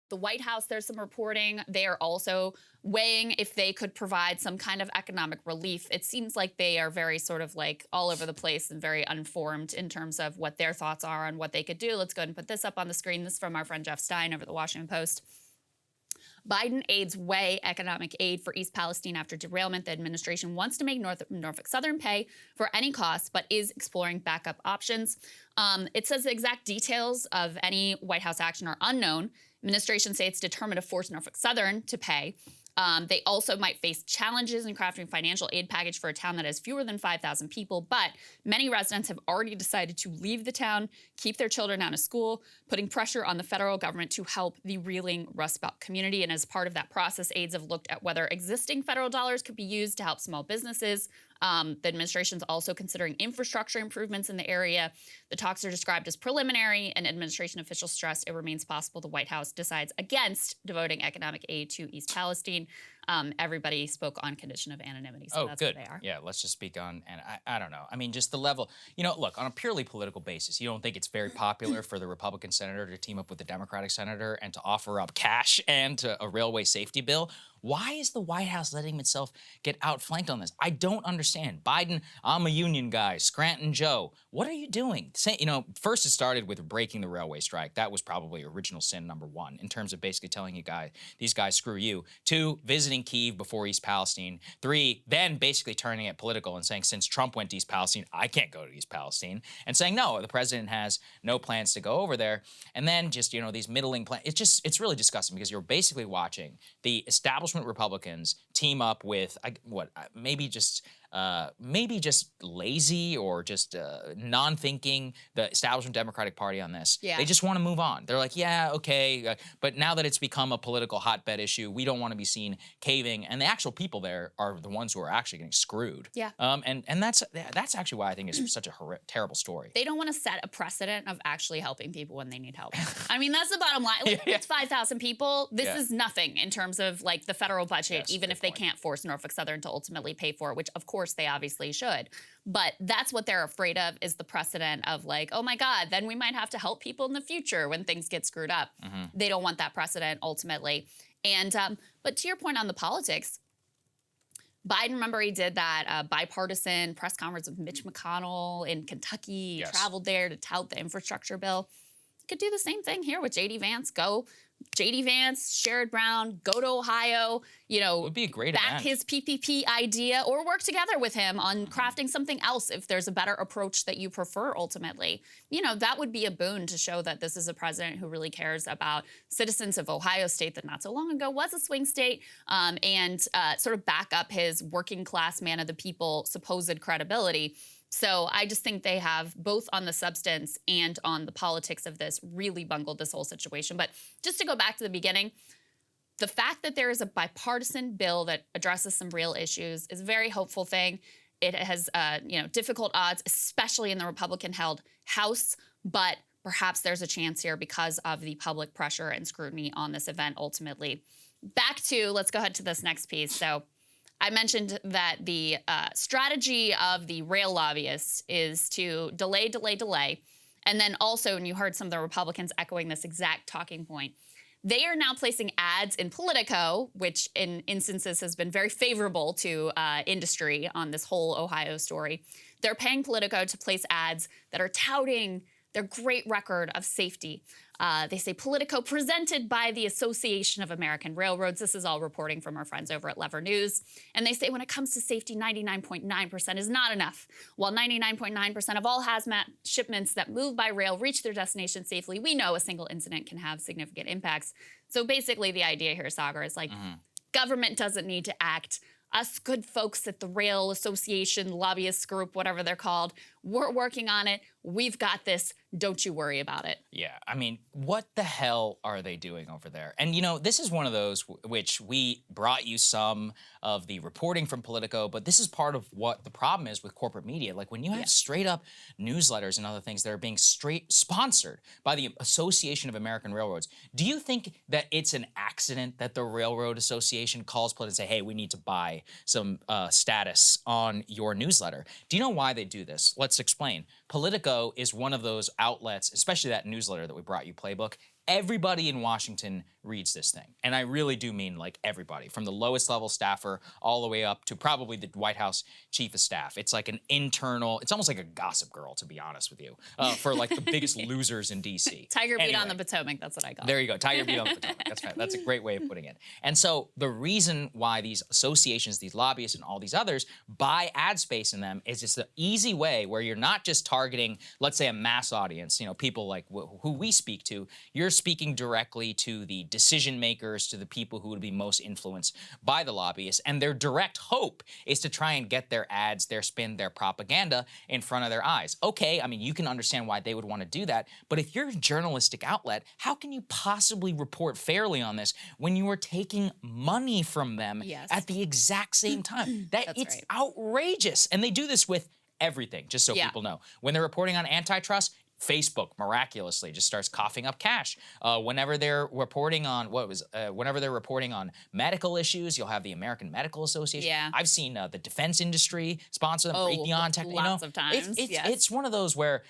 The White House, there's some reporting. They are also weighing if they could provide some kind of economic relief. It seems like they are very sort of like all over the place and very unformed in terms of what their thoughts are on what they could do. Let's go ahead and put this up on the screen. This is from our friend Jeff Stein over at the Washington Post. Biden aides weigh economic aid for East Palestine after derailment. The administration wants to make Norfolk Southern pay for any costs, but is exploring backup options. It says the exact details of any White House action are unknown. Administration say it's determined to force Norfolk Southern to pay. They also might face challenges in crafting financial aid package for a town that has fewer than 5,000 people, but many residents have already decided to leave the town, keep their children out of school, putting pressure on the federal government to help the reeling Rust Belt community. And as part of that process, aides have looked at whether existing federal dollars could be used to help small businesses. The administration's also considering infrastructure improvements in the area. The talks are described as preliminary, and administration officials stress it remains possible the White House decides against devoting economic aid to East Palestine. Everybody spoke on condition of anonymity, so that's good. where they are. Yeah, let's just speak on, and I don't know. I mean, just the level, look, on a purely political basis, you don't think it's very popular for the Republican senator to team up with the Democratic senator and to offer up cash and a railway safety bill? Why is the White House letting itself get outflanked on this? I don't understand. Biden, I'm a union guy. Scranton Joe, what are you doing? First it started with breaking the railway strike. That was probably original sin number one in terms of basically telling these guys, screw you. 2, visiting Kyiv before East Palestine. 3, then basically turning it political and saying, since Trump went to East Palestine, I can't go to East Palestine. And saying, no, the president has no plans to go over there. And then just, these middling plans. It's really disgusting because you're basically watching the establishment Republicans team up with maybe just lazy or just non-thinking the establishment Democratic Party on this. Yeah. They just want to move on. They're like, yeah, okay, but now that it's become a political hotbed issue, we don't want to be seen caving. And the actual people there are the ones who are actually getting screwed. Yeah. And that's actually why I think it's such a terrible story. They don't want to set a precedent of actually helping people when they need help. I mean, that's the bottom line. Like, it's 5,000 people. This is nothing in terms of like the federal budget, even if they can't force Norfolk Southern to ultimately pay for it, which of course they obviously should. But that's what they're afraid of, is the precedent of like, oh my God, then we might have to help people in the future when things get screwed up. They don't want that precedent ultimately. And but to your point on the politics, Biden, remember he did that bipartisan press conference with Mitch McConnell in Kentucky. He traveled there to tout the infrastructure bill. Could do the same thing here with J.D. Vance. J.D. Vance, Sherrod Brown, go to Ohio, it would be a great back event. his PPP idea, or work together with him on crafting something else if there's a better approach that you prefer ultimately. That would be a boon to show that this is a president who really cares about citizens of Ohio State that not so long ago was a swing state, and sort of back up his working class man of the people supposed credibility. So I just think they have, both on the substance and on the politics of this, really bungled this whole situation. But just to go back to the beginning, the fact that there is a bipartisan bill that addresses some real issues is a very hopeful thing. It has, difficult odds, especially in the Republican-held House, but perhaps there's a chance here because of the public pressure and scrutiny on this event ultimately. Let's go ahead to this next piece. So I mentioned that the strategy of the rail lobbyists is to delay. And then also, and you heard some of the Republicans echoing this exact talking point, they are now placing ads in Politico, which in instances has been very favorable to industry on this whole Ohio story. They're paying Politico to place ads that are touting their great record of safety. They say Politico presented by the Association of American Railroads. This is all reporting from our friends over at Lever News. And they say when it comes to safety, 99.9% is not enough. While 99.9% of all hazmat shipments that move by rail reach their destination safely, we know a single incident can have significant impacts. So basically the idea here, Saagar, is like government doesn't need to act. Us good folks at the Rail Association, lobbyist group, whatever they're called, we're working on it. We've got this. Don't you worry about it. Yeah, I mean, what the hell are they doing over there? And, this is one of those which we brought you some of the reporting from Politico, but this is part of what the problem is with corporate media. Like when you have straight up newsletters and other things that are being straight sponsored by the Association of American Railroads, do you think that it's an accident that the Railroad Association calls Politico and say, hey, we need to buy some status on your newsletter? Do you know why they do this? Let's explain. Politico is one of those outlets, especially that newsletter that we brought you, Playbook. everybody in Washington reads this thing. And I really do mean like everybody, from the lowest level staffer all the way up to probably the White House chief of staff. It's like an internal, it's almost like a Gossip Girl, to be honest with you, for like the biggest losers in DC. Tiger beat on the Potomac, that's what I call it. There you go, Tiger beat on the Potomac. That's right. That's a great way of putting it. And so the reason why these associations, these lobbyists and all these others buy ad space in them is it's the easy way where you're not just targeting, let's say, a mass audience, people like who we speak to. You're speaking directly to the decision makers, to the people who would be most influenced by the lobbyists, and their direct hope is to try and get their ads, their spin, their propaganda in front of their eyes. Okay, I mean, you can understand why they would want to do that, but if you're a journalistic outlet, how can you possibly report fairly on this when you are taking money from them at the exact same time? It's right. Outrageous. And they do this with everything, just so people know. When they're reporting on antitrust, Facebook miraculously just starts coughing up cash. Whenever they're reporting on whenever they're reporting on medical issues, you'll have the American Medical Association. Yeah. I've seen the defense industry sponsor them. Raytheon Tech. Lots of times. It's one of those where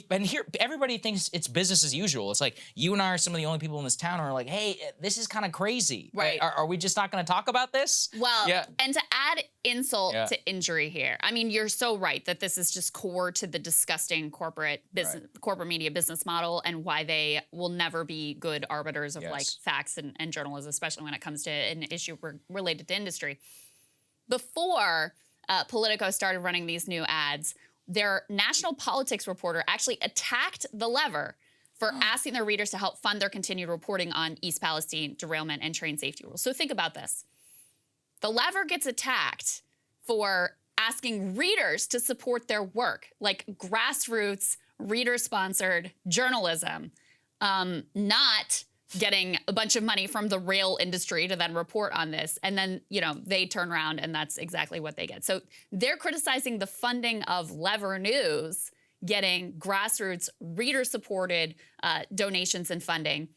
and here everybody thinks it's business as usual. It's like you and I are some of the only people in this town who are like, hey, this is kind of crazy. Right? Are we just not going to talk about this? Well, and to add insult to injury here, I mean, you're so right that this is just core to the disgusting corporate business. Corporate media business model and why they will never be good arbiters of like facts and journalism, especially when it comes to an issue related to industry. Before Politico started running these new ads, their national politics reporter actually attacked The Lever for asking their readers to help fund their continued reporting on East Palestine derailment and train safety rules. So think about this. The Lever gets attacked for asking readers to support their work, like grassroots reader-sponsored journalism, not getting a bunch of money from the rail industry to then report on this. And then, they turn around and that's exactly what they get. So they're criticizing the funding of Lever News getting grassroots reader-supported donations and funding.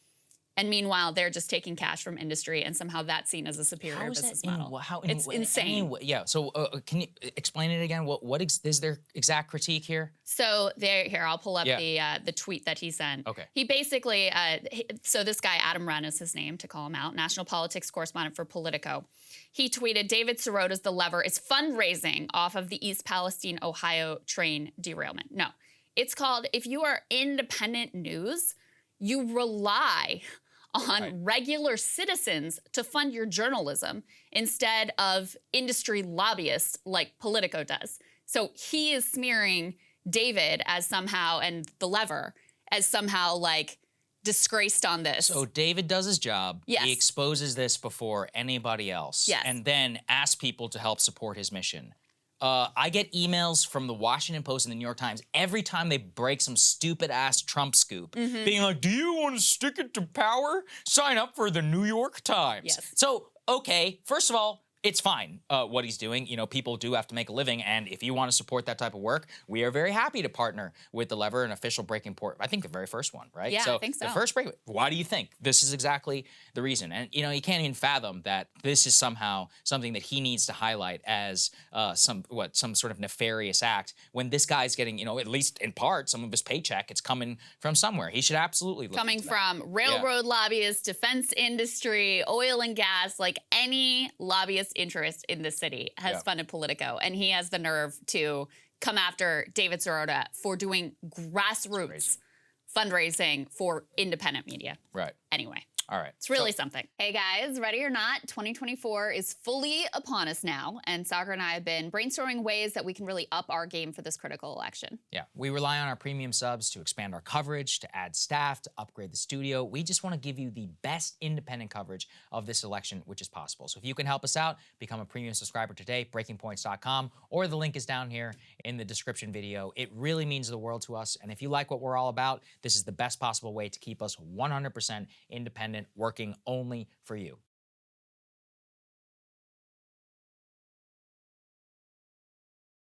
And meanwhile, they're just taking cash from industry, and somehow that's seen as a superior business model. It's insane. So can you explain it again? What is their exact critique here? So I'll pull up the tweet that he sent. Okay. He basically, so this guy, Adam Wren is his name, to call him out, national politics correspondent for Politico. He tweeted, David Sirota's The Lever is fundraising off of the East Palestine, Ohio train derailment. No, it's called, if you are independent news, you rely on regular citizens to fund your journalism instead of industry lobbyists like Politico does. So he is smearing David as somehow, and The Lever, as somehow like disgraced on this. So David does his job. Yes. He exposes this before anybody else. Yes. And then asks people to help support his mission. I get emails from the Washington Post and the New York Times every time they break some stupid-ass Trump scoop, being like, do you want to stick it to power? Sign up for the New York Times. Yes. So, okay, first of all, it's fine what he's doing. People do have to make a living, and if you want to support that type of work, we are very happy to partner with The Lever, an official breaking point. I think the very first one, right? Yeah, I think so. The first break. Why do you think? This is exactly the reason. And, you can't even fathom that this is somehow something that he needs to highlight as some sort of nefarious act when this guy's getting, at least in part, some of his paycheck, it's coming from somewhere. He should absolutely look coming into from that. railroad lobbyists, defense industry, oil and gas, like any lobbyist interest in the city has funded Politico, and he has the nerve to come after David Sirota for doing grassroots fundraising for independent media. Right. Anyway. All right. It's really something. Hey guys, ready or not, 2024 is fully upon us now, and Saagar and I have been brainstorming ways that we can really up our game for this critical election. Yeah, we rely on our premium subs to expand our coverage, to add staff, to upgrade the studio. We just want to give you the best independent coverage of this election, which is possible. So if you can help us out, become a premium subscriber today, breakingpoints.com, or the link is down here in the description video. It really means the world to us, and if you like what we're all about, this is the best possible way to keep us 100% independent, working only for you.